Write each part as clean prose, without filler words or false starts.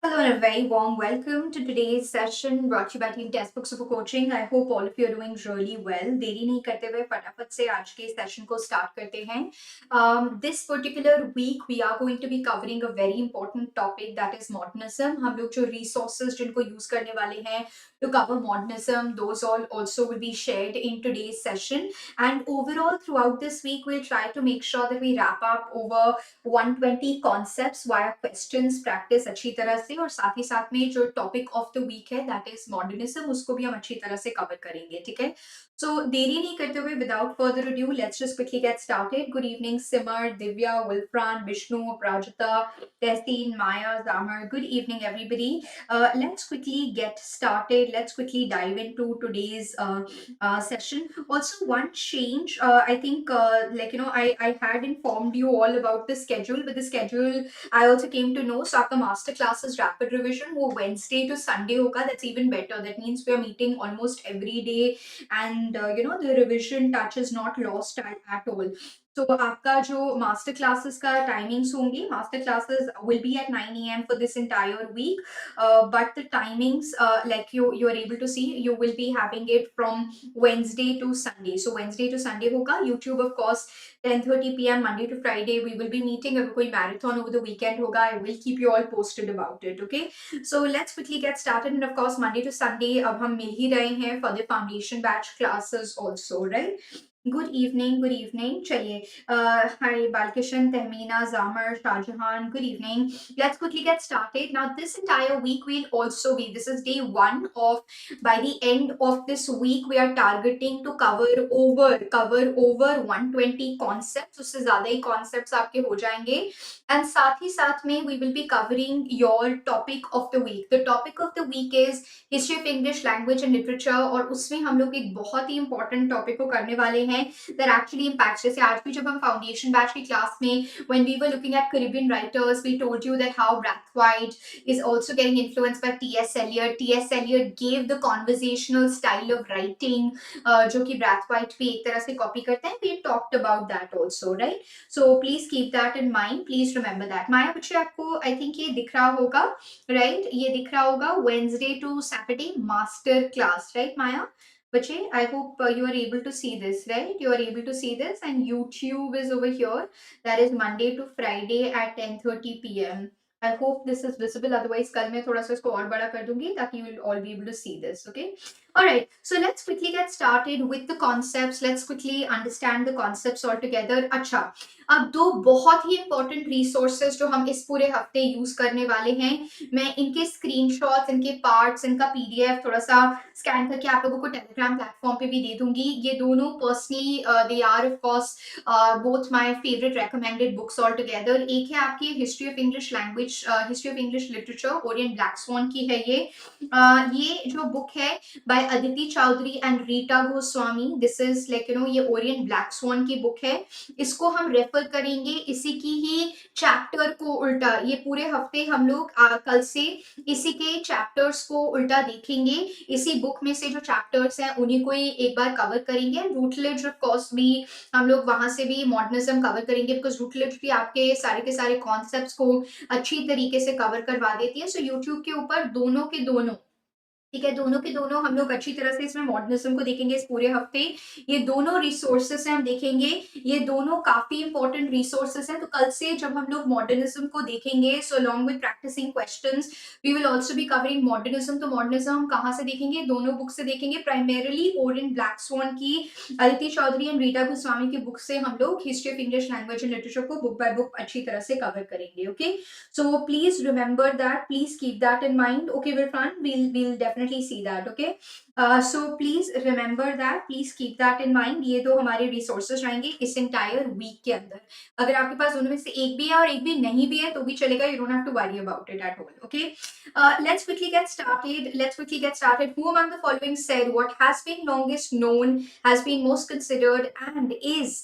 Hello and a very warm welcome to today's session brought to you by Team Testbook Supercoaching. I hope all of you are doing really well. देरी नहीं करते हुए फटाफट से आज के session को स्टार्ट करते हैं. This particular week we are going to be covering a very important topic, that is modernism. हम लोग जो resources जिनको use करने वाले हैं to cover modernism, those all also will be shared in today's session. And overall throughout this week we'll try to make sure that we wrap up over 120 concepts via questions practice अच्छी तरह से, और साथ ही साथ में जो topic of the week है that is modernism, उसको भी हम अच्छी तरह से कवर करेंगे. ठीक है, सो देरी नहीं करते हुए without further adieu let's just quickly get started. Good evening Simar, Divya, Wilfran, Vishnu, Prajata, तेस्तीन, माया, जामर. Good evening everybody. Let's quickly get started. Let's quickly dive into today's session. Also, one change, I think, I had informed you all about the schedule, but the schedule I also came to know. So, आपका master classes rapid revision वो Wednesday to Sunday होगा. That's even better. That means we are meeting almost every day, and the revision touch is not lost at all. तो आपका जो master classes का timings होंगी, master classes will be at 9 AM for this entire week, but the timings, like you are able to see, you will be having it from Wednesday to Sunday. So Wednesday to Sunday होगा. YouTube of course 10:30 PM Monday to Friday we will be meeting. अगर कोई marathon over the weekend होगा, I will keep you all posted about it. Okay, so let's quickly get started. And of course Monday to Sunday अब हम मिल ही रहे हैं for the foundation batch classes also, right? Good evening, good evening. चलिए, hi Balkishan, Tehmeena, Zamar, Shahjahan. Good evening. Let's quickly get started. Now, this entire week will also be. This is day one of. By the end of this week, we are targeting to cover over 120 concepts. उससे ज़्यादा ही concepts आपके हो जाएंगे. And साथ ही साथ में we will be covering your topic of the week. The topic of the week is history of English language and literature, और उसमें हम लोग एक बहुत ही इंपॉर्टेंट टॉपिक को करने वाले हैं दैट एक्चुअली इम्पैक्ट्स. जैसे आज भी जब हम फाउंडेशन बैच की क्लास में when we were looking at Caribbean writers, we told you that how Brathwaite is also getting influenced by TS Eliot. TS Eliot gave the conversational style of writing, जो कि ब्रैथवाइट भी एक तरह से copy करते हैं. We talked about that also, right? So please keep that in mind, please remember that. Maya बच्चे, आपको आई थिंक ये दिख रहा होगा, राइट? ये दिख रहा होगा Wednesday to Saturday master class, right Maya? Bache, I hope you are able to see this, right? You are able to see this, and YouTube is over here. That is Monday to Friday at 10:30 PM. I hope this is visible. Otherwise, कल मैं थोड़ा सा इसको और बड़ा कर दूंगी ताकि you will all be able to see this. Okay. All right. So let's quickly get started with the concepts. Let's quickly understand the concepts all together. अच्छा, अब दो बहुत ही इंपॉर्टेंट रिसोर्सेज जो हम इस पूरे हफ्ते यूज करने वाले हैं, मैं इनके स्क्रीनशॉट्स, इनके पार्ट्स, इनका पीडीएफ थोड़ा सा स्कैन करके आप लोगों को टेलीग्राम प्लेटफॉर्म पे भी दे दूंगी. ये दोनों personally they are of course both my favourite recommended books all together. एक है आपकी history of English language, history of English literature, Orient Black Swan की है ये जो बुक है by Aditi Chaudhary and Rita Goswami. This is like ये ओरिएंट ब्लैक स्वान की बुक है. इसको हम रेफर करेंगे इसी की ही चैप्टर को उल्टा. ये पूरे हफ्ते हम लोग कल से इसी के चैप्टर्स को उल्टा देखेंगे. इसी बुक में से जो चैप्टर्स हैं उन्हीं को ही एक बार कवर करेंगे. रूटलेज ऑफ कोर्स भी हम लोग वहां से भी मॉडर्निज्म कवर करेंगे, बिकॉज रूटलेज भी आपके सारे के सारे कॉन्सेप्ट्स को अच्छी तरीके से कवर करवा देती है. सो यूट्यूब के ऊपर दोनों के दोनों, ठीक है, दोनों के दोनों हम लोग अच्छी तरह से इसमें मॉडर्निज्म को देखेंगे इस पूरे हफ्ते. ये दोनों रिसोर्सेस हैं, हम देखेंगे. ये दोनों काफी इंपॉर्टेंट रिसोर्सेस हैं. तो कल से जब हम लोग मॉडर्निज्म को देखेंगे, so along with practising questions we will also be covering modernism. तो मॉडर्निज्म हम कहाँ से देखेंगे? दोनों बुक से देखेंगे. प्राइमरीली ओरिएंट ब्लैक स्वान की, अदिति चौधरी एंड रीटा गोस्वामी की बुक से हम लोग history of English language and literature को बुक बाय बुक अच्छी तरह से कवर करेंगे. Okay, so please remember that, please keep that in mind. Okay विल्फ्रान, we'll definitely see that. Okay, so please remember that, please keep that in mind. ये दो हमारे resources रहेंगे इस entire week के अंदर. अगर आपके पास दोनों में से एक भी है और एक भी नहीं भी है तो भी चलेगा. You don't have to worry about it at all. Okay, let's quickly get started. Who among the following said what has been longest known, has been most considered, and is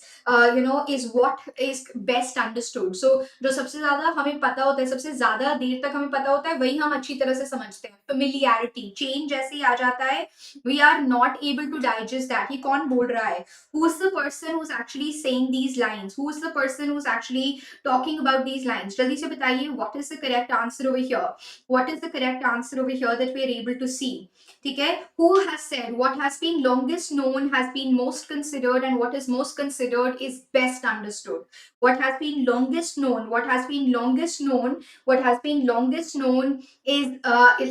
is what is best understood? So जो सबसे ज्यादा हमें पता होता है, सबसे ज्यादा देर तक हमें पता होता है, वही हम अच्छी तरह से समझते हैं. Familiarity, चेन जैसे ही आ जाता है, we are not able to digest that. ये कौन बोल रहा है? Who is the person who's actually saying these lines? Who is the person who's actually talking about these lines? जल्दी से बताइए, what is the correct answer over here? What is the correct answer over here that we are able to see? ठीक है, who has said what has been longest known has been most considered, and what is most considered is best understood. What has been longest known, what has been longest known, what has been longest known is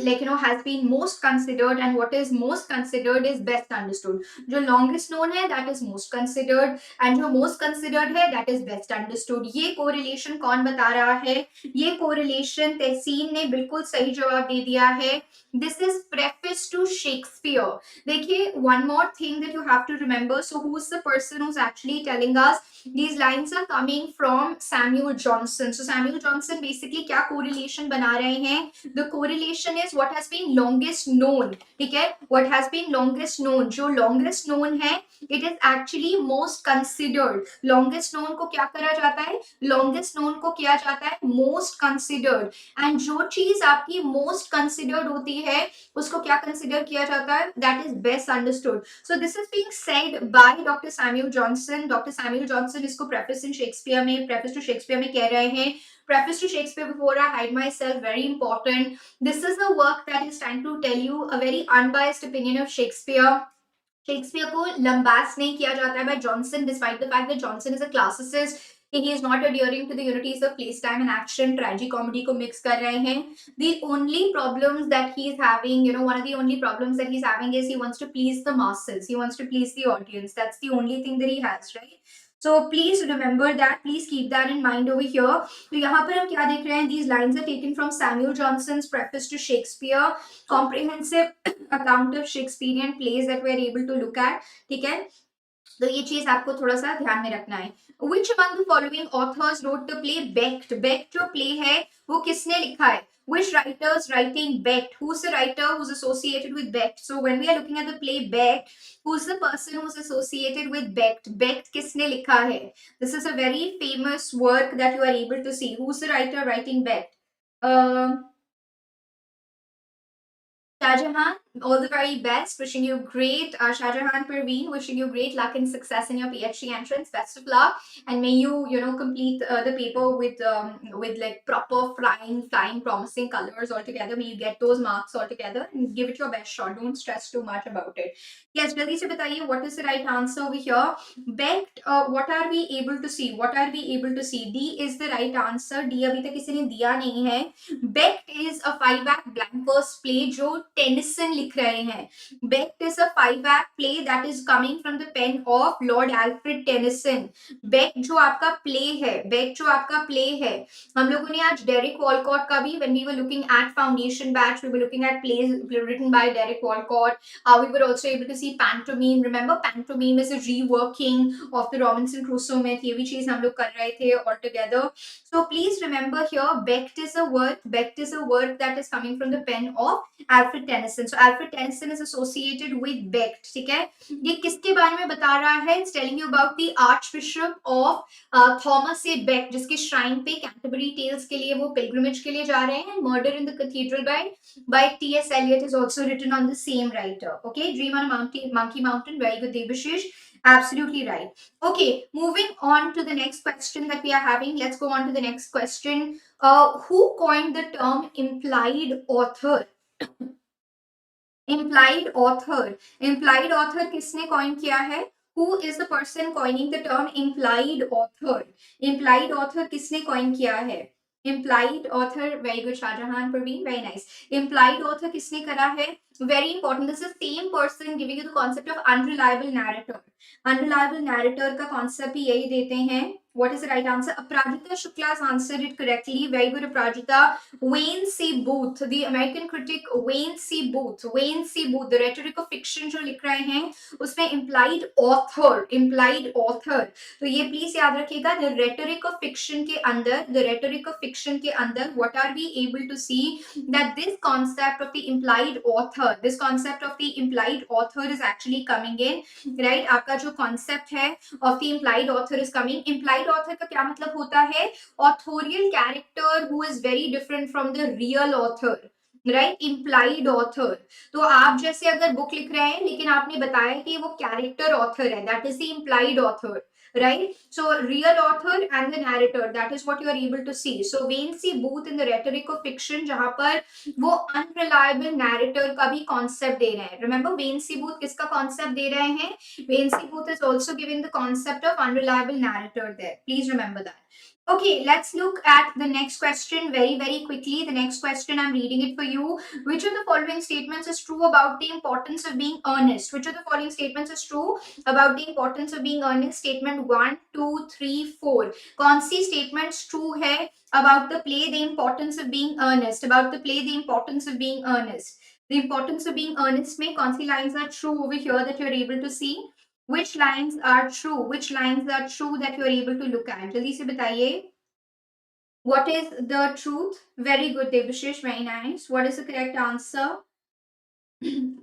like has been most considered, and what is most considered is best understood. जो longest known है that is most considered, and जो most considered है that is best understood. ये correlation कौन बता रहा है? ये correlation तहसीन ने बिल्कुल सही जवाब दे दिया है. This is preface to Shakespeare. देखिए, one more thing that you have to remember. So who's the person who's actually telling us these lines are coming from Samuel Johnson. So Samuel Johnson basically क्या correlation बना रहे हैं? The correlation is what has been longest known. ठीक है, what has been longest known. जो longest known है, it is actually most considered. Longest known को क्या करा जाता है? Longest known को किया जाता है most considered. And जो चीज आपकी most considered होती है, उसको क्या consider किया जाता है? That is best understood. So this is being said by Dr. Samuel Johnson. Dr. Samuel Johnson इसको preface in Shakespeare में, preface to Shakespeare में कह रहे हैं. Preface to Shakespeare, before I hide myself, very important. This is a work that is trying to tell you a very unbiased opinion of Shakespeare. Shakespeare को लंबास नहीं किया जाता है by Johnson, despite the fact that Johnson is a classicist. He is not adhering to the unities of place, time and action. Tragic comedy को mix कर रहे हैं. The only problems that he is having, one of the only problems that he's having is he wants to please the masses. He wants to please the audience. That's the only thing that he has, right? So please remember that. Please keep that in mind over here. तो यहाँ पर हम क्या देख रहे हैं? These lines are taken from Samuel Johnson's preface to Shakespeare, comprehensive account of Shakespearean plays that we are able to look at. ठीक है, तो ये चीज आपको थोड़ा सा ध्यान में रखना है. Which among the following authors wrote the play Becked? Becked जो play है वो किसने लिखा है? Which writers writing Becked? Who's the writer who's associated with Becked? So when we are looking at the play Becked, who's the person who's associated with Becked? Becked किसने लिखा है? This is a very famous work that you are able to see. Who's the writer writing Becked? Shahjahan, all the very best. Wishing you great. Shahjahan Parveen, wishing you great luck and success in your PhD entrance. Best of luck, and may you, complete the paper with like proper flying, promising colors altogether. May you get those marks altogether and give it your best shot. Don't stress too much about it. Yes, jaldi se bataiye, what is the right answer over here? Becked. What are we able to see? What are we able to see? D is the right answer. D अभी तक किसी ने दिया नहीं है. Becked is a 5-act blank verse play जो Tennyson लिख रहे हैं. Becked is a 5-act play that is coming from the pen of Lord Alfred Tennyson. Becked जो आपका play है, Becked जो आपका play है, हम लोगों ने आज Derek Walcott का भी, when we were looking at foundation batch, we were looking at plays written by Derek Walcott. We were also able to see pantomime. Remember, pantomime is a reworking of the Robinson Crusoe myth. ये भी चीज हम लोग कर रहे थे all together. So please remember here, Becked is a work that is coming from the pen of Alfred Tennyson. So Alfred Tennyson is associated with Becked. ठीक है, ये किसके बारे में बता रहा है? It's telling you about the Archbishop of Thomas A. Beck, जिसके shrine पे Canterbury Tales के लिए वो pilgrimage के लिए जा रहे हैं. Murder in the Cathedral by T.S. Eliot is also written on the same writer. Okay, Dream on a Monkey Mountain. Very good, Debashish. Absolutely right. Okay, moving on to the next question that we are having. Let's go on to the next question. Who coined the term implied author? Implied author. Implied author किसने coin किया है? Who is the person coining the term implied author? Implied author किसने coin किया है? Implied author, very good, Shahjahan Parveen, very nice. Implied author किसने करा है? Very important. This is the same person giving you the concept of unreliable narrator. Unreliable narrator का concept भी यही देते हैं. What is the right answer? Aparajita Shukla has answered it correctly. Very good, Aparajita. Wayne C. Booth, the American critic Wayne C. Booth, the rhetoric of fiction जो लिख रहे हैं उसमें implied author. तो ये please याद रखिएगा, the rhetoric of fiction के अंदर, what are we able to see? That this concept of the implied author is actually coming in, right? आपका जो concept है of the implied author is coming. Implied author का क्या मतलब होता है? Authorial character who is very different from the real author. Right, implied author. तो आप जैसे अगर बुक लिख रहे हैं लेकिन आपने बताया कि वो कैरेक्टर ऑथर है, that is the implied author, right? So real author and the narrator, that is what you are able to see. So Wayne C. Booth in the rhetoric of fiction, जहां पर वो unreliable narrator का भी concept दे रहे हैं। Remember Wayne C. Booth किसका concept दे रहे हैं? Wayne C. Booth is also giving the concept of unreliable narrator there. Please remember that. Okay, let's look at the next question very, very quickly. The next question, I'm reading it for you. Which of the following statements is true about the importance of being earnest? Which of the following statements is true about the importance of being earnest? Statement 1, 2, 3, 4. कौन सी statements true है about the play, the importance of being earnest? About the play, the importance of being earnest. The importance of being earnest में कौन सी lines are true over here that you're able to see? Which lines are true? Which lines are true that you are able to look at? जल्दी से बताइए. What is the truth? Very good, Debashish. Very nice. What is the correct answer?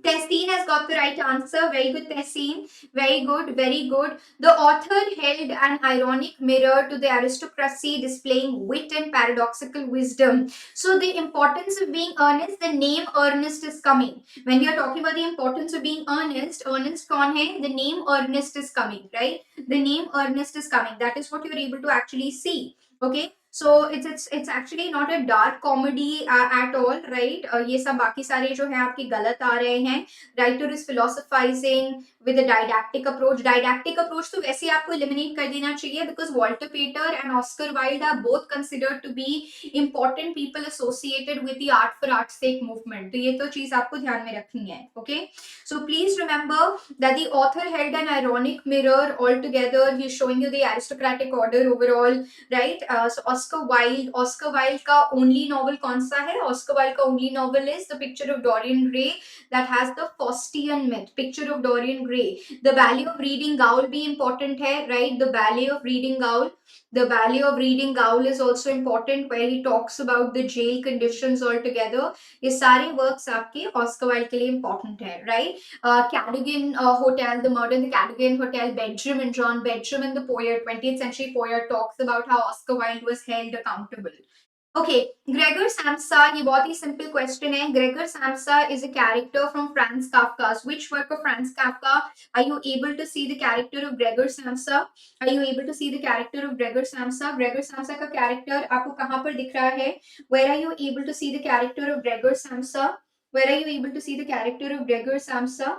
Tessin has got the right answer. Very good, Tessin. Very good, very good. The author held an ironic mirror to the aristocracy, displaying wit and paradoxical wisdom. So, the importance of being earnest, the name earnest is coming. When we are talking about the importance of being earnest, earnest kaun hai? The name earnest is coming, right? The name earnest is coming. That is what you are able to actually see. Okay, so it's actually not a dark comedy at all, right? ये सब बाकी सारे जो है आपके गलत आ रहे हैं. Writer is philosophizing with a didactic approach. Didactic approach तो वैसे आपको eliminate कर देना चाहिए because Walter Pater and Oscar Wilde are both considered to be important people associated with the art for art's sake movement. तो ये तो चीज आपको ध्यान में रखनी है. Okay, so please remember that the author held an ironic mirror altogether. He's showing you the aristocratic order overall, right? So Oscar Wilde का only novel कौन सा है? Oscar Wilde का only novel is The Picture of Dorian Gray, that has the Faustian myth. Picture of Dorian Gray. The Ballet of Reading Gaul भी important है, right? The Ballet of Reading Gaul. The Ballet of Reading Gaul is also important, where he talks about the jail conditions altogether. ये सारे works आपके Oscar Wilde के लिए important है, right? Cadogan Hotel, The Murder in the Cadogan Hotel, Benjamin, John Benjamin, the poet, 20th century poet, talks about how Oscar Wilde was held accountable. Okay, Gregor Samsa, ये बहुत ही simple question है. Gregor Samsa is a character from Franz Kafka's. Which work of Franz Kafka? Are you able to see the character of Gregor Samsa? Are you able to see the character of Gregor Samsa? Gregor Samsa का character आपको कहाँ पर दिख रहा है? Where are you able to see the character of Gregor Samsa? Where are you able to see the character of Gregor Samsa?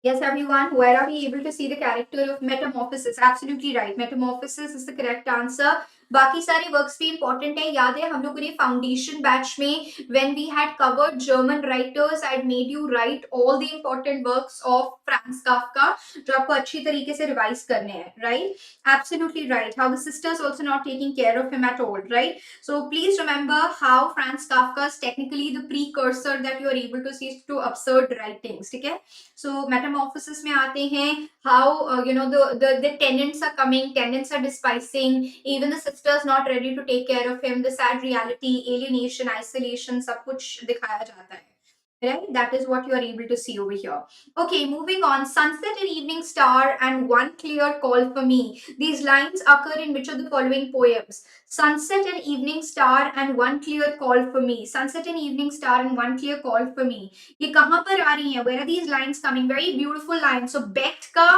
Yes, everyone. Where are we able to see the character of Metamorphosis? Absolutely right. Metamorphosis is the correct answer. बाकी सारे works भी important है. याद है हम लोगों ने foundation batch में when we had covered German writers I made you write all the important works of Franz Kafka जो आपको अच्छी तरीके से रिवाइज करने हैं, right? Absolutely right. How the sisters also not taking care of him at all, right? So please remember how Franz Kafka is technically the precursor that you are able to see to absurd writings. ठीक है? So metamorphosis में आते हैं. How the tenants are coming, tenants are despising, even the sisters not ready to take care of him, the sad reality, alienation, isolation, सब कुछ दिखाया जाता है. Right, that is what you are able to see over here. Okay, moving on. Sunset and evening star and one clear call for me. These lines occur in which of the following poems? Sunset and evening star and one clear call for me. Sunset and evening star and one clear call for me. ये कहाँ पर आ रही हैं? Where are these lines coming? Very beautiful lines. So Beckett का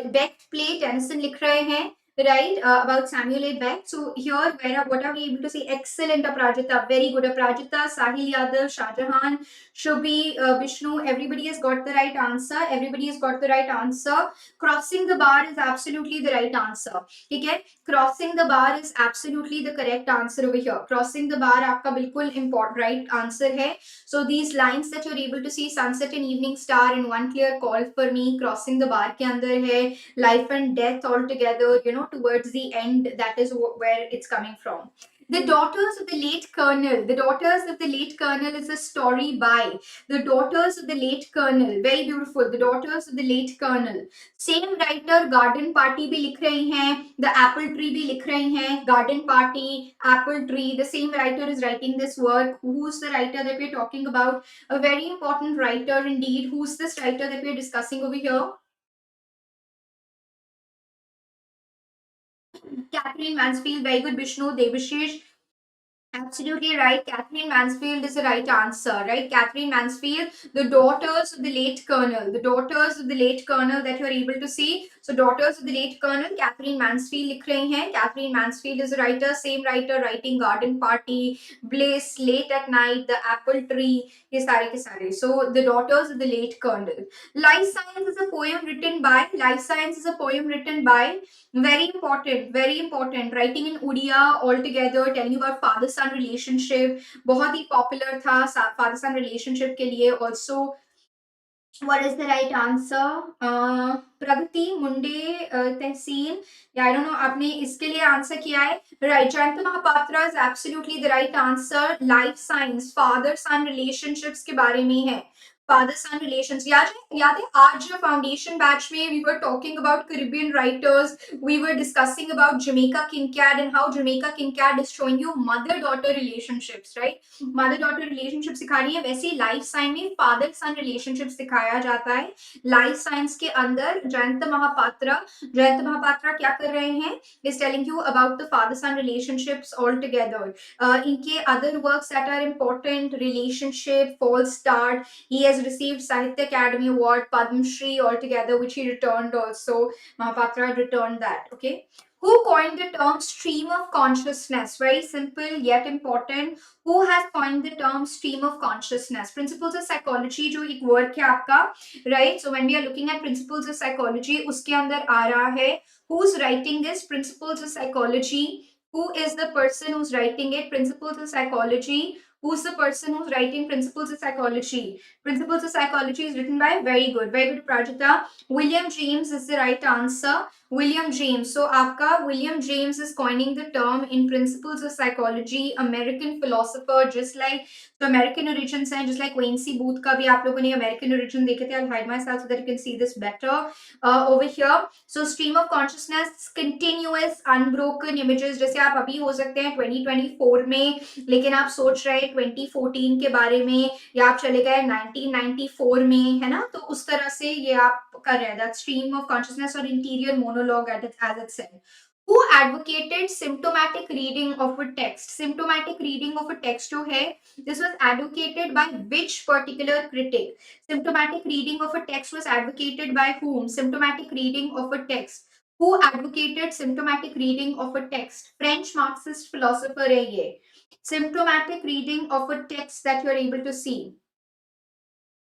Beckett play Tennyson लिख रहे हैं, right? About Samuel A. Beck. So here, what are we able to see? Excellent Aparajita, very good Aparajita. Sahil Yadav, Shah Jahan, Shubhi, Vishnu. Everybody has got the right answer. Everybody has got the right answer. Crossing the bar is absolutely the right answer. ठीक है? Crossing the bar is absolutely the correct answer over here. Crossing the bar आपका बिल्कुल important right answer है. So these lines that you're able to see, sunset and evening star and one clear call for me, crossing the bar के अंदर है, life and death all together, towards the end, that is where it's coming from. The Daughters of the Late Colonel. The Daughters of the Late Colonel is a story by The Daughters of the Late Colonel. Very beautiful. The Daughters of the Late Colonel. Same writer Garden Party भी लिख रही हैं, The Apple Tree भी लिख रही हैं. Garden Party, Apple Tree. The same writer is writing this work. Who's the writer that we're talking about? A very important writer indeed. Who's this writer that we're discussing over here? Catherine Mansfield, very good. Vishnu, Devashish, Absolutely right. Catherine Mansfield is the right answer, right? Catherine Mansfield, the daughters of the late colonel, the daughters of the late colonel that you are able to see. So, daughters of the late colonel, Catherine Mansfield लिख रही हैं. Catherine Mansfield is a writer, same writer writing Garden Party, Bliss, Late at Night, The Apple Tree, ये सारे के सारे. So, the daughters of the late colonel. Life Science is a poem written by. Life Science is a poem written by. Very important, very important. Writing in Udia altogether, telling you about father-son relationship. बहुत ही popular था father-son relationship के लिए. Also, what is the right answer? Pragati, Munde, Tehseen. Yeah, I don't know. आपने इसके लिए answer किया है. Right. Jayanta Mahapatra is absolutely the right answer. Life science, father-son relationships के बारे में है. Father-son relations. याद है आज foundation batch में we were talking about Caribbean writers. We were discussing about Jamaica Kincaid and how Jamaica Kincaid is showing you mother-daughter relationships, right? Mother-daughter relationship सिखा रही है. वैसे ही life science में father-son relationships दिखाया जाता है. Life science के अंदर जयंत महापात्रा क्या कर रहे हैं? Is telling you about the father-son relationships altogether. इनके other works that are important, relationship, false start. He has received Sahitya Academy Award, Padma Shri altogether, which he returned also. Mahapatra returned that. Okay. Who coined the term stream of consciousness? Very simple yet important. Who has coined the term stream of consciousness? Principles of psychology जो एक work है आपका, right? So when we are looking at principles of psychology, उसके अंदर आ रहा है. Who's writing this? Principles of psychology. Who is the person who's writing it? Principles of psychology. Who's the person who's writing Principles of Psychology? Principles of Psychology is written by, very good, Prajakta. William James is the right answer. William James. So आपका William James is coining the term in Principles of Psychology. American philosopher, just like the American origins हैं, just like Quincy Booth का भी आप लोगों ने American origin देखे थे. I'll hide myself so that you can see this better over here. So stream of consciousness, continuous, unbroken images. जैसे आप अभी हो सकते हैं 2024 में, लेकिन आप सोच रहे 2014 के बारे में, या आप चले गए 1994 में, है ना? तो उस तरह से ये आप कर रहे हैं. That stream of consciousness or interior monologue as it said. Who advocated symptomatic reading of a text? Symptomatic reading of a text जो है, this was advocated by which particular critic? Symptomatic reading of a text was advocated by whom? Symptomatic reading of a text. Who advocated symptomatic reading of a text? French Marxist philosopher है ये. Symptomatic reading of a text that you are able to see.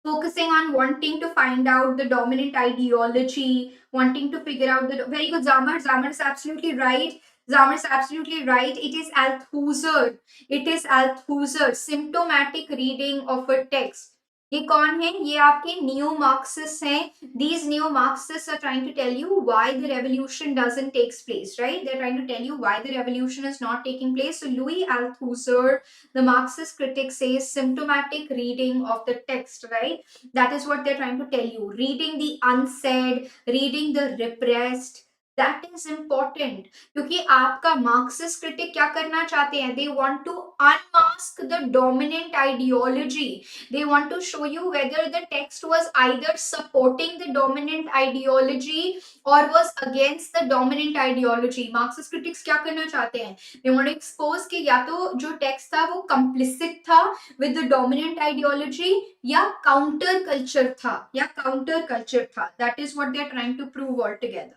Focusing on wanting to find out the dominant ideology, wanting to figure out the. Very good, Zamar. Zamar is absolutely right. Zamar is absolutely right. It is Althusser. It is Althusser. Symptomatic reading of a text. ये कौन है? ये आपके new Marxist हैं. These neo Marxists are trying to tell you why the revolution doesn't take place, right? They're trying to tell you why the revolution is not taking place. So Louis Althusser, the Marxist critic, says symptomatic reading of the text, right? That is what they're trying to tell you. Reading the unsaid, reading the repressed. That is important क्योंकि आपका Marxist critic क्या करना चाहते हैं? They want to unmask the dominant ideology. They want to show you whether the text was either supporting the dominant ideology or was against the dominant ideology. Marxist critics क्या करना चाहते हैं? They want to expose कि या तो जो text था वो complicit था with the dominant ideology या counter culture था, या counter culture था. That is what they are trying to prove altogether.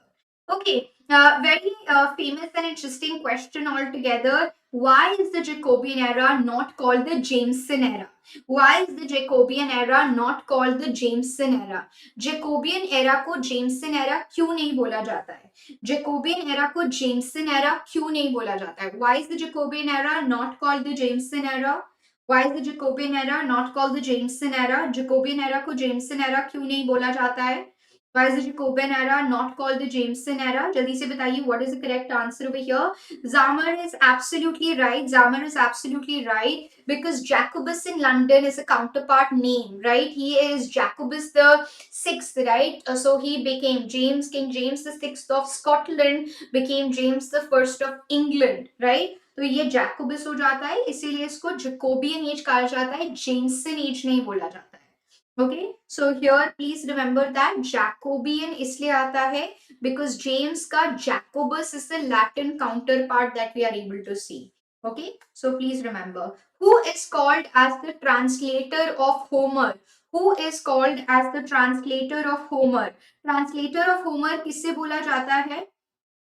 Okay, very famous and interesting question altogether. Why is the Jacobean era not called the Jameson era? Why is the Jacobean era not called the Jameson era? Jacobean era को Jameson era क्यों नहीं बोला जाता है? Jacobean era को Jameson era क्यों नहीं बोला जाता है? Why is the Jacobean era not called the Jameson era? Why is the Jacobean era not called the Jameson era? Jacobean era को Jameson era क्यों नहीं बोला जाता है? Why is the Jacobean era not called the Jameson era? जल्दी से बताइए, what is the correct answer over here? Zamar is absolutely right. Zamar is absolutely right because Jacobus in London is a counterpart name, right? He is Jacobus the sixth, right? So he became King James the sixth of Scotland became James the first of England, right? तो ये Jacobus हो जाता है, इसीलिए इसको Jacobian as कहा जाता है, जेम्सन एज नहीं बोला जाता है. Okay, so here please remember that Jacobean इसलिए आता है because James का Jacobus is the Latin counterpart that we are able to see. Okay, so please remember, who is called as the translator of Homer? Who is called as the translator of Homer? Translator of Homer किससे बोला जाता है?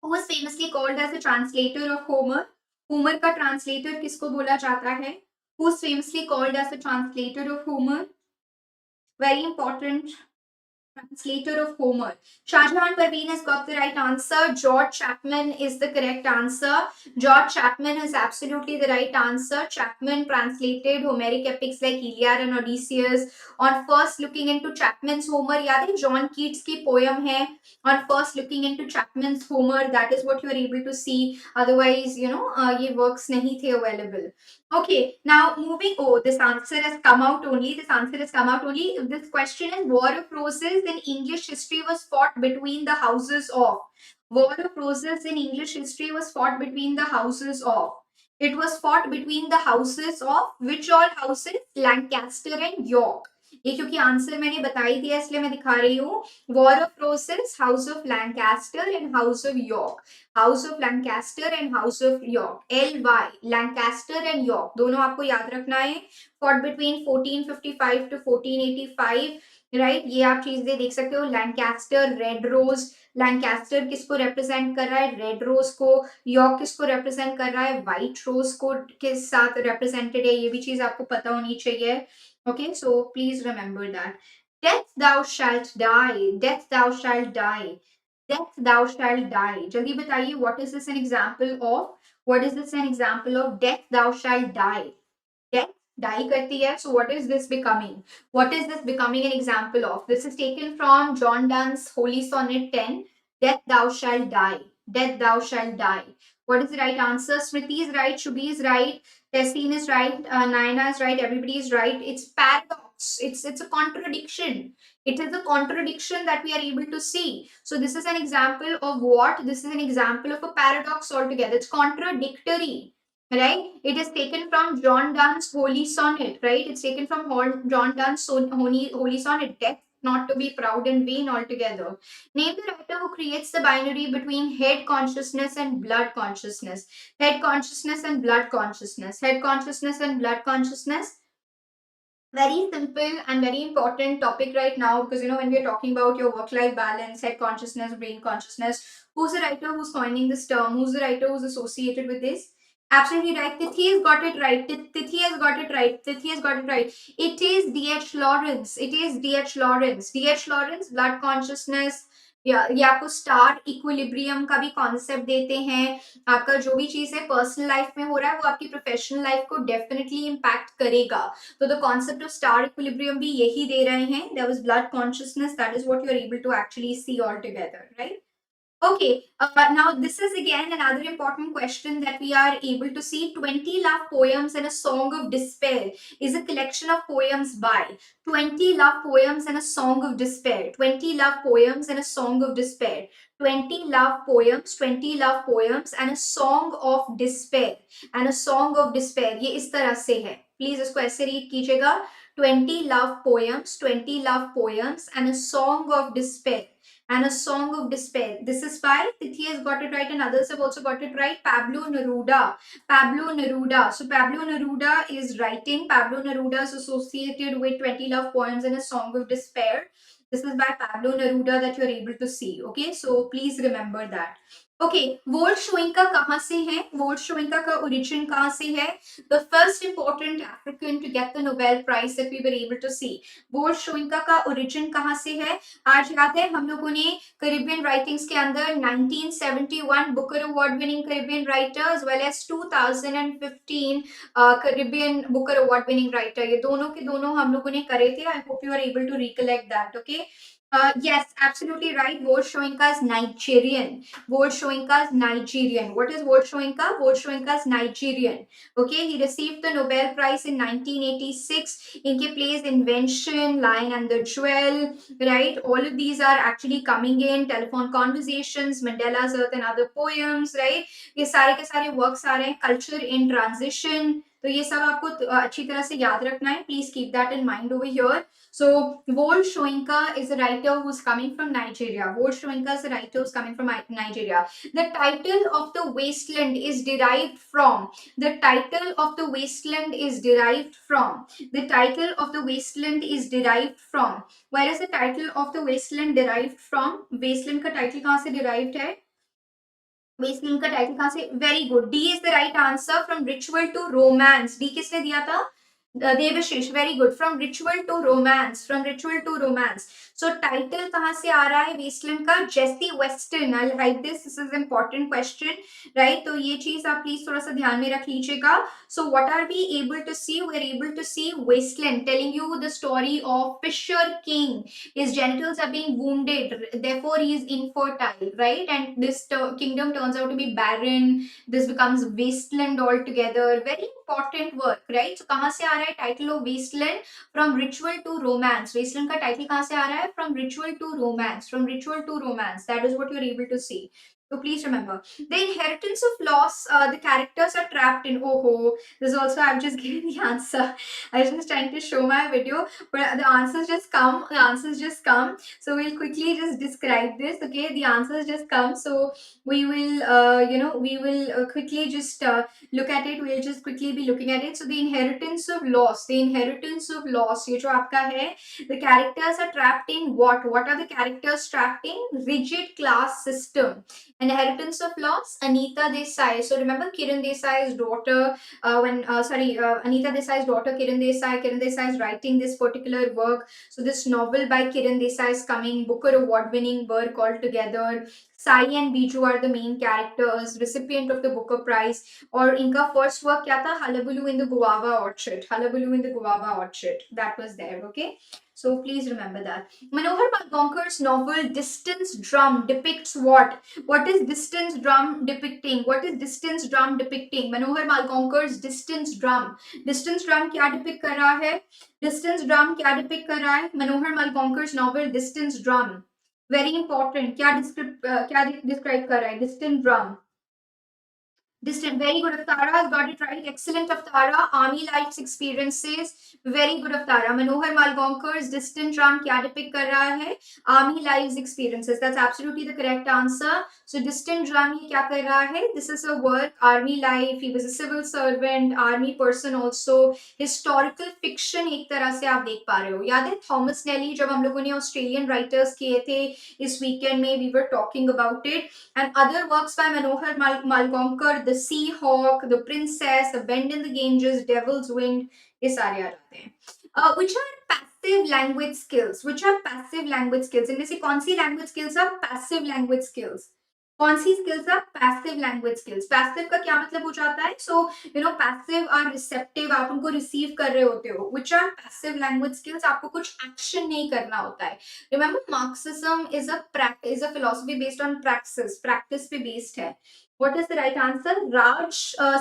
Who is famously called as the translator of Homer? Homer का translator किसको बोला जाता है? Who is famously called as the translator of Homer? Very important. Translator of Homer. Shahjahan Parveen has got the right answer. George Chapman is the correct answer. George Chapman is absolutely the right answer. Chapman translated Homeric epics like Iliad and Odysseus. On first looking into Chapman's Homer, याद है John Keats की poem है. On first looking into Chapman's Homer, that is what you are able to see. Otherwise, ये works नहीं थे available. Okay, now moving. Oh, this answer has come out only. This answer has come out only. This question is: War of Roses in English history was fought between the houses of. War of Roses in English history was fought between the houses of. It was fought between the houses of which all houses? Lancaster and York. ये क्योंकि answer मैंने बता ही दिया इसलिए मैं दिखा रही हूँ. War of Roses, House of Lancaster and House of York. House of Lancaster and house of York. LY Lancaster and York दोनों आपको याद रखना है. Fought between 1455 to 1485. राइट, ये आप चीजें देख सकते हो. Lancaster, red rose. लैंकास्टर किसको रिप्रेजेंट कर रहा है? रेड रोज को. यॉर्क किसको रिप्रेजेंट कर रहा है? व्हाइट रोज को के साथ रिप्रेजेंटेड है. ये भी चीज आपको पता होनी चाहिए. Okay, so please remember that. Death thou shalt die, death thou shalt die. Death thou shalt die. जल्दी बताइए, what is this an example of? What is this an example of? Death thou shalt die. Death die करती है. So what is this becoming? What is this becoming an example of? This is taken from John Donne's Holy Sonnet 10. Death thou shalt die. Death thou shalt die. What is the right answer? Smriti is right. Shubhi is right. Tessine is right. Naina is right. Everybody is right. It's paradox. It's a contradiction. It is a contradiction that we are able to see. So this is an example of what? This is an example of a paradox altogether. It's contradictory, right? It is taken from John Donne's Holy Sonnet, right? It's taken from John Donne's Holy Sonnet. Death not to be proud and vain altogether. Name the writer who creates the binary between head consciousness and blood consciousness. Head consciousness and blood consciousness. Head consciousness and blood consciousness. Very simple and very important topic right now, because when we're talking about your work-life balance, head consciousness, brain consciousness, who's the writer who's coining this term? Who's the writer who's associated with this? Absolutely right. Tithi has got it right. Tithi has got it right. Tithi has got it right. It is D.H. Lawrence. It is D.H. Lawrence. D.H. Lawrence, blood consciousness. ये आपको star equilibrium का भी concept देते हैं. आपका जो भी चीज है पर्सनल लाइफ में हो रहा है वो आपकी प्रोफेशनल लाइफ को डेफिनेटली इम्पैक्ट करेगा. तो the concept of star equilibrium भी यही दे रहे हैं. There was blood consciousness. That is what you are able to actually see all together, right? Okay, now this is again another important question that we are able to see. 20 Love Poems and a Song of Despair is a collection of poems by 20 Love Poems and a Song of Despair. 20 Love Poems and a Song of Despair. 20 Love Poems, 20 Love Poems and a Song of Despair. And a Song of Despair. ये इस तरह से है. Please इसको ऐसे read कीजिएगा. 20 Love Poems, 20 Love Poems and a Song of Despair. And a Song of Despair. This is by Tithi has got it right and others have also got it right. Pablo Neruda. Pablo Neruda. So Pablo Neruda is writing. Pablo Neruda is associated with 20 Love Poems and a Song of Despair. This is by Pablo Neruda that you are able to see. Okay, so please remember that. Okay, Wole Soyinka कहाँ से है? Volt Soyinka का origin कहाँ से है? The first important African to get the Nobel prize that we were able to see. Wole Soyinka का origin कहाँ से है? आज याद है हम लोगों ने करिबियन राइटिंग्स के अंदर 1971 Booker award winning Caribbean writer as well as 2015 Caribbean Booker award winning writer, ये दोनों के दोनों हम लोगों ने करे थे. I hope you are able to recollect that. Okay, yes, absolutely right. Volt Shoinka is Nigerian. Volt Shoinka is Nigerian. What is Volt Shoinka? Volt Shoinka is Nigerian. Okay, he received the Nobel Prize in 1986. इनके plays Invention, Lion and the Jewel, right? All of these are actually coming in. Telephone Conversations, Mandela's Earth and Other Poems, right? ये सारे के सारे works आ रहे हैं. Culture in Transition, तो ये सब आपको अच्छी तरह से याद रखना है. Please keep that in mind over here. So Wole Soyinka is a writer who's coming from Nigeria. Wole Soyinka is a writer who's coming from Nigeria. The title of the wasteland is derived from. The title of the wasteland is derived from. The title of the wasteland is derived from. Where is the title of the wasteland derived from? Wasteland का title कहाँ से derived है? Waste Land का title कहाँ से? Very good, D is the right answer. From ritual to romance. D किसने दिया था? Debashish. Very good. From ritual to romance. From ritual to romance. So title कहाँ से आ रहा है वेस्टलैंड का? Jessie Weston. I write this. This is important question, right? तो ये चीज आप प्लीज थोड़ा सा ध्यान में रख लीजिएगा. So what are we able to see? We are able to see wasteland telling you the story of Fisher King. His genitals are being wounded, therefore he is infertile, right? And this kingdom turns out to be barren. This becomes wasteland altogether. Very important work, right? So कहाँ से आ रहा है title of wasteland? From ritual to romance. Wasteland का title कहाँ से आ रहा है? From ritual to romance. From ritual to romance. That is what you are able to see. So please remember, the inheritance of loss. The characters are trapped in. Oh, this also I've just given the answer. I was just trying to show my video, but the answers just come. The answers just come. So we'll quickly just describe this. Okay, the answers just come. So we will, we will quickly just look at it. We'll just quickly be looking at it. So the inheritance of loss. The inheritance of loss. ये जो आपका है, the characters are trapped in what? What are the characters trapped in? Rigid class system. Inheritance of loss. Anita Desai. So remember Kiran Desai's daughter. Anita Desai's daughter Kiran Desai. Kiran Desai is writing this particular work. So this novel by Kiran Desai is coming. Booker Award-winning work altogether. Sai and Biju are the main characters, recipient of the Booker Prize. और इनका first work क्या था? Hullabaloo in the Guava Orchard. Hullabaloo in the Guava Orchard. That was there, okay? So please remember that. Manohar Malgonkar's novel Distance Drum depicts what? What is Distance Drum depicting? What is Distance Drum depicting? Manohar Malgonkar's Distance Drum. Distance Drum क्या depict कर रहा है? Distance Drum क्या depict कर रहा है? Manohar Malgonkar's novel Distance Drum. Very important. क्या describe कर रहा है? Distant Drum. Distant. Very good, Aftara has got it right. Excellent, Aftara. Army life's experiences. Very good, Aftara. Manohar Malgonkar's Distant Drum क्या depict कर रहा है? Army life's experiences. That's absolutely the correct answer. So Distant Drum ये क्या कर रहा है? This is a work. Army life. He was a civil servant. Army person also. Historical fiction एक तरह से आप देख पा रहे हो. याद है थॉमस नेली जब हम लोगों ने ऑस्ट्रेलियन राइटर्स किए थे इस वीकेंड में? We were talking about it. And other works by Manohar Malgonkar, The Sea Hawk, The Princess, A Bend in the Ganges, Devil's Wind, ये सारे आ जाते हैं. Which are passive language skills? Which are passive language skills? इनमें से कौन सी language skills are passive language skills? कौन सी skills are passive language skills? Passive का क्या मतलब हो जाता है? So passive are receptive. आप उनको receive कर रहे होते हो. Which are passive language skills? आपको कुछ action नहीं करना होता है. Remember, Marxism is a philosophy based on praxis. Practice पे based है. What is the right answer? Raj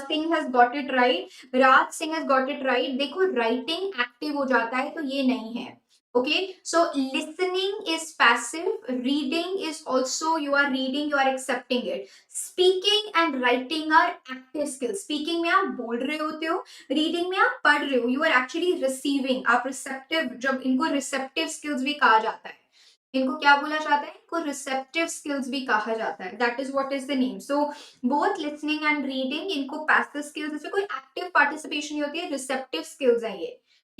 Singh has got it right. Raj Singh has got it right. देखो writing active हो जाता है तो ये नहीं है. Okay, so listening is passive. Reading is also, you are reading, you are accepting it. Speaking and writing are active skills. Speaking में आप बोल रहे होते हो, reading में आप पढ़ रहे हो. You are actually receiving. आप receptive, जब इनको receptive skills भी कहा जाता है. इनको क्या बोला जाता है? इनको रिसेप्टिव स्किल्स भी कहा जाता है. That is what is the name. So both listening and reading, इनको पैसिव स्किल्स, इसमें कोई एक्टिव पार्टिसिपेशन नहीं होती है. रिसेप्टिव स्किल्स है ये,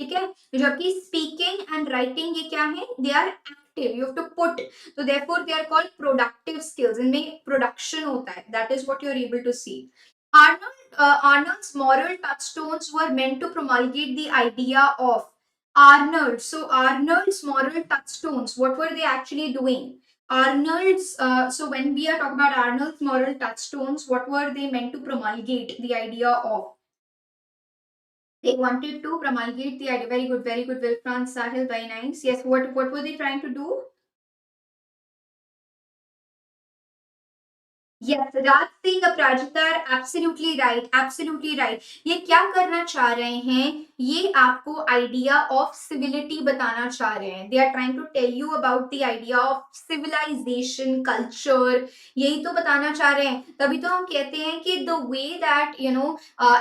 ठीक है. जबकि स्पीकिंग एंड राइटिंग ये क्या है? They are active. You have to put, so therefore they are called productive skills. इनमें प्रोडक्शन होता है. That is what you are able to see. Arnold's moral touchstones were meant to promulgate the idea of Arnold. So Arnold's moral touchstones, what were they actually doing? Arnold's, so when we are talking about Arnold's moral touchstones, what were they meant to promulgate the idea of? They wanted to promulgate the idea. Very good, Wilfran Sahil, very nice. Yes, what were they trying to do? Yes, Raj Singh Aprajita are absolutely right. Absolutely right. ये क्या करना चाह रहे हैं? ये आपको idea of civility बताना चाह रहे हैं. They are trying to tell you about the idea of civilisation, culture, यही तो बताना चाह रहे हैं. तभी तो हम कहते हैं कि the way that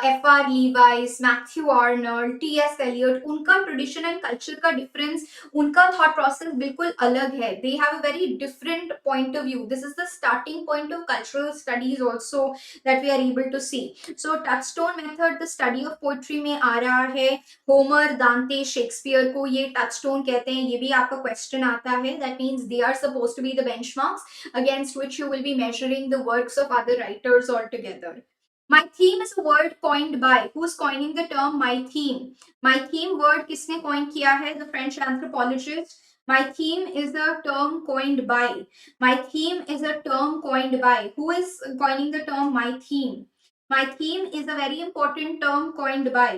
F.R. Leavis, Matthew Arnold, T.S. Eliot, उनका ट्रेडिशन एंड कल्चर का डिफरेंस, उनका थॉट प्रोसेस बिल्कुल अलग है. They have a very different point of view. This is the starting point of cultural studies also that we are able to see. So touchstone method the study of poetry में आ रहा है. Homer, दांते, Shakespeare को ये touchstone कहते हैं. ये भी आपका क्वेश्चन आता है. That means they are suppose to be the benchmarks against which you will be measuring the works of other writers altogether. My theme is a word coined by. Who's coining the term my theme? My theme word किसने coin किया है? The French anthropologist. My theme is a term coined by. My theme is a term coined by. Who is coining the term my theme? My theme is a very important term coined by.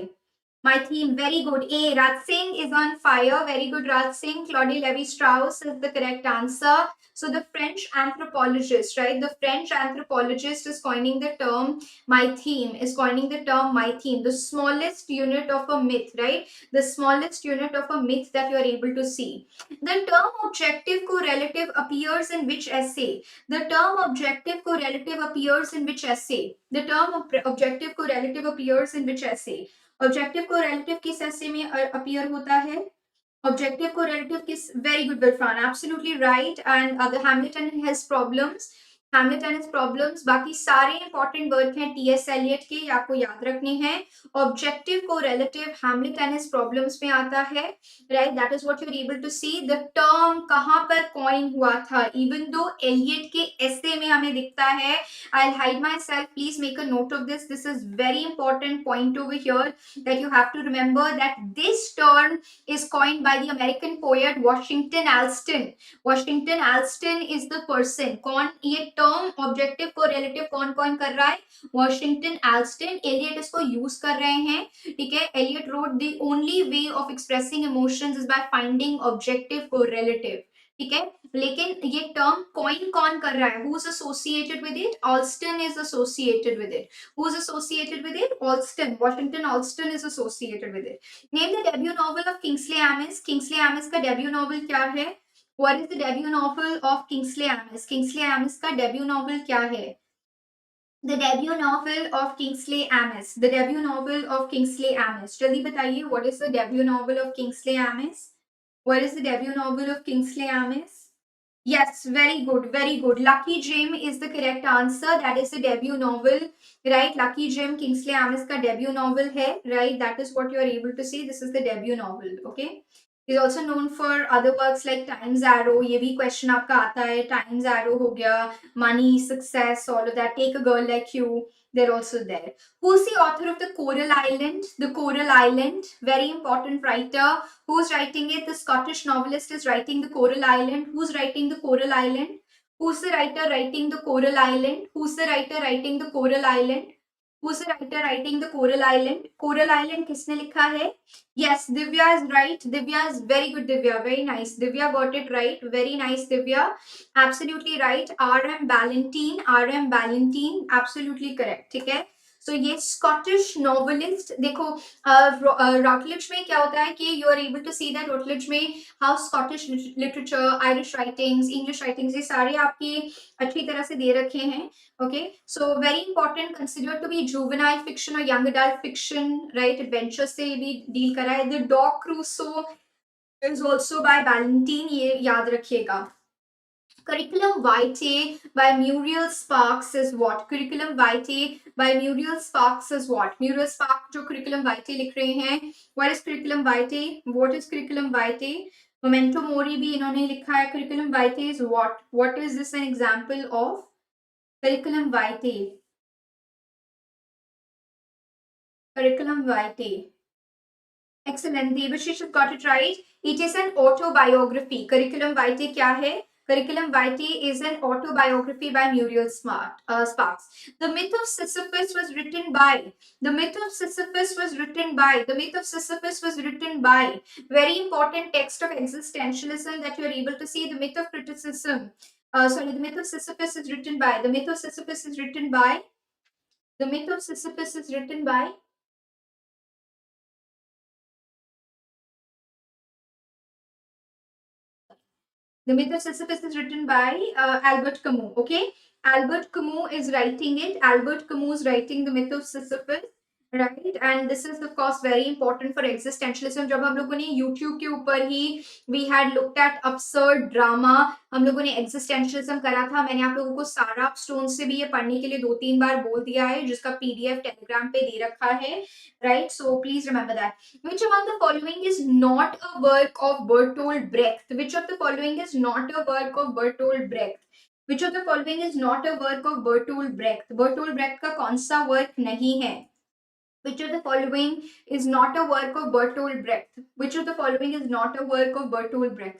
My theme, very good. A. Raj Singh is on fire. Very good, Raj Singh. Claudie Levi-Strauss is the correct answer. So the French anthropologist, right? The French anthropologist is coining the term my theme, is coining the term my theme. The smallest unit of a myth, right? The smallest unit of a myth that you are able to see. The term objective correlative appears in which essay? The term objective correlative appears in which essay? The term objective correlative appears in which essay? Objective को relative किस ऐसे में appear होता है? Objective को relative किस? Very good बिरफान, absolutely right. And the Hamilton has problems. Hamilton has problems. बाकी सारे इंपॉर्टेंट वर्क हैं टीएस एलियट के, आपको याद रखने हैं. ऑब्जेक्टिव को रिलेटिव हैमिल्टन हैज प्रॉब्लम्स में आता है, right? That is what you are able to see. The term कहां पर कॉइन हुआ था? इवन दो एलियट के ऐसे में हमें दिखता है. I'll hide myself. Please make a note of this. This is very important point over here that you have to remember that this term is coined by the American poet Washington Alston. Washington Alston is the person. कौन ये term objective को relative कौन कौन कर रहा है? Washington Alston. Eliot इसको use कर रहे हैं. ठीक है? Eliot wrote the only way of expressing emotions is by finding objective correlative. ठीक है? लेकिन ये टर्म कॉइन कौन कर रहा है? Who is associated with it? Alston is associated with it. Who is associated with it? Alston. Washington Alston is associated with it. Name the debut novel of Kingsley Amis. Kingsley Amis का debut novel क्या है? What is the debut novel of Kingsley Amis? Kingsley Amis का debut novel क्या है? The debut novel of Kingsley Amis. The debut novel of Kingsley Amis. जल्दी बताइए, what is the debut novel of Kingsley Amis? What is the debut novel of Kingsley Amis? Yes, very good, very good. Lucky Jim is the correct answer. That is the debut novel, right? Lucky Jim, Kingsley Amis का debut novel है, right? That is what you are able to see. This is the debut novel, okay? He's also known for other works like Time's Arrow. ये भी question आपका आता है. Time's Arrow हो गया, Money, Success, all of that. Take a Girl Like You. They're also there. Who's the author of The Coral Island? The Coral Island, very important writer. Who's writing it? The Scottish novelist is writing The Coral Island. Who's writing The Coral Island? Who's the writer writing The Coral Island? Who's the writer writing The Coral Island? Who's the writer writing The Coral Island? Coral Island किसने लिखा है? Yes, Divya is right. Divya is very good. Divya, very nice. Divya got it right. Very nice, Divya. Absolutely right. R.M. Ballantyne. R.M. Ballantyne. Absolutely correct. ठीक है? So ये Scottish novelist. देखो रॉटलिज में क्या होता है कि you are able to see that Routledge में how Scottish literature, Irish writings, English writings, ये सारे आपकी अच्छी तरह से दे रखे हैं. Okay, so very important, considered to be juvenile fiction or young adult fiction, right? Adventure से भी deal करा है. The Dog Crusoe is also by Valentine. ये याद रखिएगा. Curriculum vitae by Muriel Sparks is what? Curriculum vitae by Muriel Sparks is what? Muriel Sparks जो curriculum vitae लिख रहे हैं. What is curriculum vitae? What is curriculum vitae? Memento Mori भी इन्होंने लिखा है. Curriculum vitae is what? What is this an example of? Curriculum vitae. Curriculum vitae. Excellent. Devashish has got it right. It is an autobiography. Curriculum vitae क्या है? Curriculum vitae is an autobiography by Muriel Sparks. The myth of Sisyphus was written by. The myth of Sisyphus was written by. The myth of Sisyphus was written by. Very important text of existentialism that you are able to see. The myth of criticism. The myth of Sisyphus is written by. The myth of Sisyphus is written by. The myth of Sisyphus is written by. The Myth of Sisyphus is written by Albert Camus. Okay, Albert Camus is writing it. Albert Camus is writing the Myth of Sisyphus, right? And this is of course very important for existentialism. जब हम लोगों ने YouTube के ऊपर ही we had looked at absurd drama, हम लोगों ने existentialism करा था. मैंने आप लोगों को सारा स्टोन से भी ये पढ़ने के लिए 2-3 बार बोल दिया है, जिसका PDF टेलीग्राम पे दे रखा है, right? So please remember that. Which among the following is not a work of Bertolt Brecht? Which of the following is not a work of Bertolt Brecht? Which of the following is not a work of Bertolt Brecht? Bertolt Brecht का कौन सा work नहीं है? Which of the following is not a work of Bertolt Brecht? Which of the following is not a work of Bertolt Brecht?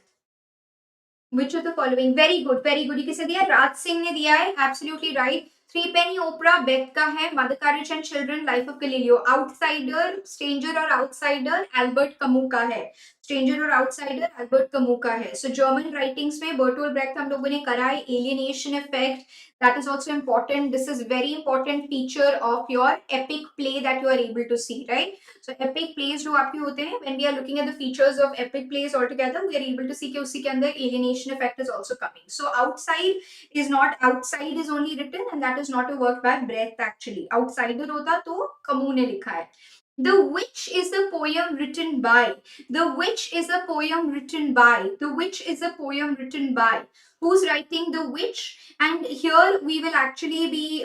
Which of the following? Very good, very good. ये किसे दिया? राज सिंह ने दिया है. Absolutely right. Three पेनी ओपरा Beth का है. Mother carriage and children, life of Galileo. Outsider, stranger और outsider Albert कमू का है. स्ट्रेंजर और आउटसाइडर एल्बर्ट कमू का है. सो जर्मन राइटिंग्स में बर्टोल्ट ब्रेक्ट हम लोगों ने करा है. Alienation effect, that is also important. This is very important feature of your epic play that you are able to see, right? So epic plays जो आपके होते हैं, when we are looking at the features of epic plays altogether, we are able to see कि उसी के अंदर alienation effect is also coming. So outside is not, outside is only written and that is not a work by Brecht actually. Outsider होता तो कमू ने लिखा है. The Witch is a poem written by. The Witch is a poem written by. The Witch is a poem written by. Who's writing The Witch? And here we will actually be,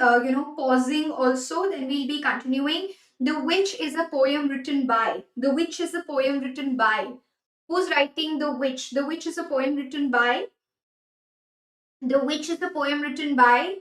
pausing also. Then we'll be continuing. The Witch is a poem written by. The Witch is a poem written by. Who's writing The Witch? The Witch is a poem written by. The Witch is a poem written by.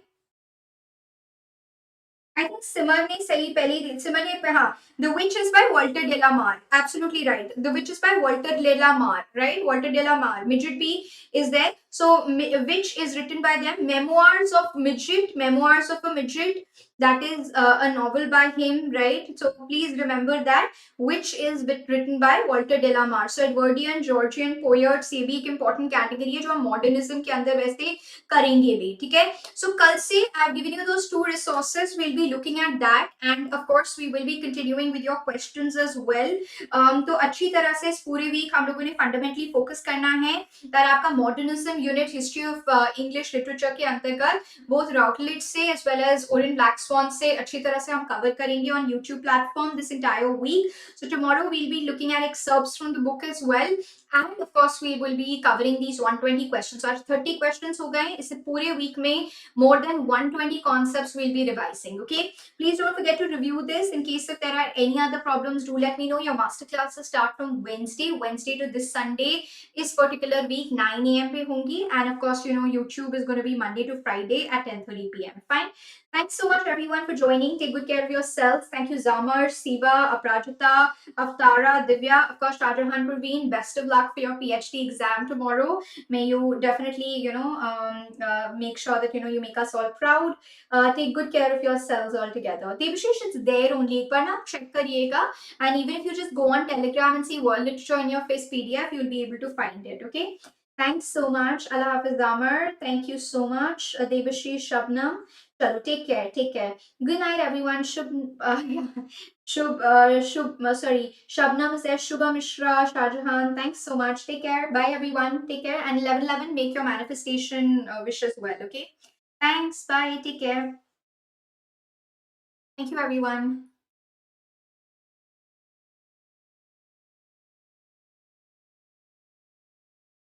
I think Simar ne sahi pehle Simar ne हाँ. The Witch is by Walter de la Mare. Absolutely right. The Witch is by Walter de la Mare, right? Walter de la Mare. Midget B is there. So Witch is written by them. Memoirs of Midget. Memoirs of a Midget. That is a novel by him, right? So please remember that. Witch is written by Walter de la Mare. So Edwardian, Georgian poets ये भी एक important category है जो हम modernism के अंदर वैसे करेंगे भी, ठीक है? So कल से I have given you those two resources. We'll be looking at that, and of course we will be continuing with your questions as well. तो अच्छी तरह से इस पूरे वीक हम लोगों ने फंडामेंटली फोकस करना है ताकि आपका modernism unit history of English literature के अंतर्गत बोथ राउटलेट से as well as Orient Black Swan से अच्छी तरह से हम कवर करेंगे on YouTube platform this entire week. So tomorrow we'll be looking at excerpts from the book as well, and of course we will be covering these 120 questions. So आज 30 questions हो गए. इस पूरे वीक में more than 120 concepts we'll be revising. Okay, please don't forget to review this. In case if there are any other problems, do let me know. Your master classes start from Wednesday to this Sunday. इस particular week 9 a.m. पे होंगी, and of course YouTube is going to be Monday to Friday at 10:30 p.m. Fine. Thanks so much everyone for joining. Take good care of yourselves. Thank you Zamar, Siva, Aprajita, Aftara, Divya, of course Shahjahan, Praveen. Best of luck for your PhD exam tomorrow. May you definitely make sure that you make us all proud. Take good care of yourselves altogether. Debashish, it's there only. एक बार ना check करिएगा. And even if you just go on Telegram and see World Literature in your face PDF, you'll be able to find it. Okay. Thanks so much. Allah Hafiz Damar. Thank you so much. Debashish, Shabnam. Chalo, take care. Take care. Good night, everyone. Sorry. Shabnam is there. Shubha Mishra, Shahjahan. Thanks so much. Take care. Bye, everyone. Take care. And 11:11, make your manifestation wish as well. Okay. Thanks. Bye. Take care. Thank you, everyone.